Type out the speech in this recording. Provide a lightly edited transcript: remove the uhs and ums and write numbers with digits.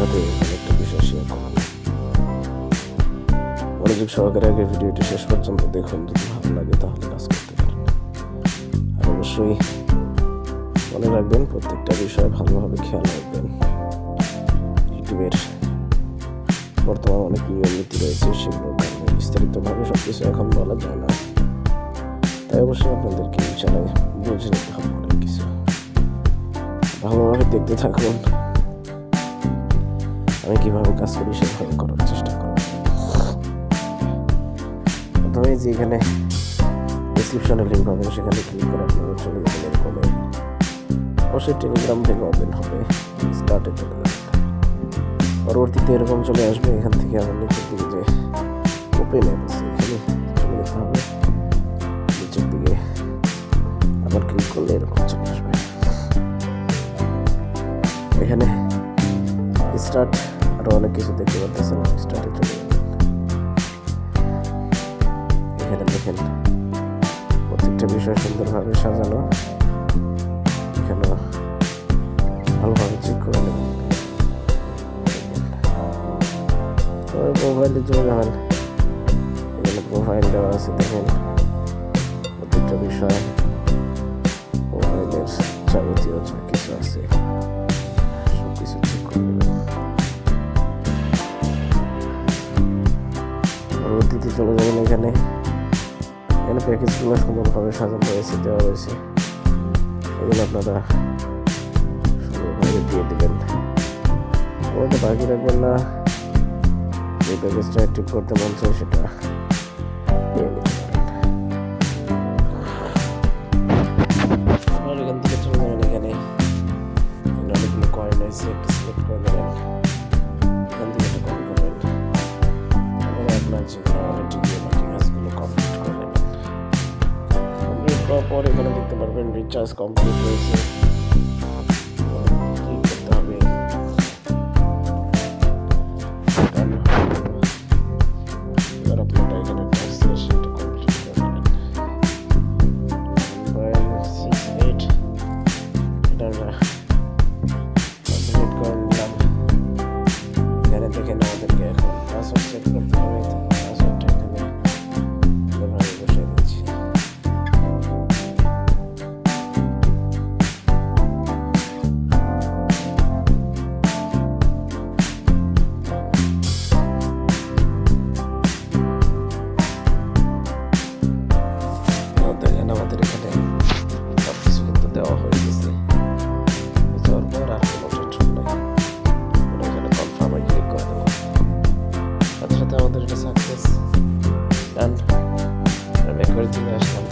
সাথে একটা বিষয় শেয়ার করব। মনোযোগ সহকারে আগে ভিডিওটি শেষ পর্যন্ত দেখুন, যদি ভালো লাগে তাহলে কাজ করতে পারেন। আর অবশ্যই মনে রাখবেন, প্রত্যেকটা বিষয় ভালোভাবে খেয়াল রাখবেন। ইউটিউবের বর্তমানে অনেক নিয়ম নীতি রয়েছে, সেগুলো বিস্তারিতভাবে সবকিছু এখন বলা যায় না, তাই অবশ্যই আপনাদেরকে ইনশাআল্লাহ বুঝে নিতে হবে অনেক কিছু। ভালোভাবে দেখতে থাকুন, আমি কিভাবে কাজ করি সেভাবে করার চেষ্টা করব। প্রথমে যে এখানে ডিসক্রিপশনে লিঙ্ক পাবেন, সেখানে ক্লিক করে আপনারা চলে যাবেন এরকমে। অবশ্যই টেলিগ্রাম থেকে ওপেন হবে, স্টার্টে চলে যাবেন। পরবর্তীতে এরকম চলে আসবে, এখান থেকে আমার নিচের দিকে যে ওপেন অ্যাপ আছে এখানে চলে যেতে হবে। নিচের দিকে আবার ক্লিক করলে এরকম চলে আসবে। এখানে স্টার্ট আরো অনেক কিছু দেখতে পাচ্ছেন, স্টার্টে চলে যাবেন। এখানে দেখেন প্রত্যেকটা বিষয় সুন্দরভাবে সাজানো, এখানে ভালোভাবে চেক করে নেবেন। প্রোফাইলে চলে যাবেন, এখানে প্রোফাইল দেওয়া আছে, দেখেন প্রত্যেকটা বিষয় প্রোফাইলের যাবতীয় যা কিছু আছে সব কিছু চেক করে নেবেন। পরবর্তীতে চলে যাবেন, এখানে প্যাকেজগুলো সুন্দরভাবে সাজানো রয়েছে, দেওয়া রয়েছে, এগুলো আপনারা সুন্দরভাবে দিয়ে দেবেন। ওটা বাকি রাখবেন না, যে প্যাকেজটা অ্যাক্টিভ করতে মন চায় সেটা নিয়ে নিতে পারেন। আর এখান থেকে চলে যাবেন, এখানে অনেকগুলো কয়েন আছে, একটা সিলেক্ট করে নেবেন, এখান থেকে একটা কপি করবেন, তারপরে আপনার যে অলরেডি বাকি কাজগুলো কমপ্লিট করে নেবেন। কমপ্লিট করার পর এখানে দেখতে পারবেন রিচার্জ কমপ্লিট হয়েছে, কি করতে হবে দেখেন। আমাদেরকে এখন পাসওয়ার্ড সেট করতে হবে, পাসওয়ার্ডটা এখানে ভাবে বসিয়ে দিচ্ছি। দেখেন আমাদের এখানে সবকিছু কিন্তু দেওয়া হয়ে গেছে। যাওয়ার পর আর কোনো টেনশন নেই, এখানে কনফার্মে ক্লিক করে দেবো, সাথে সাথে আমাদের এটা সাকসেস ডান। ব্যাক করে চলে আসলাম।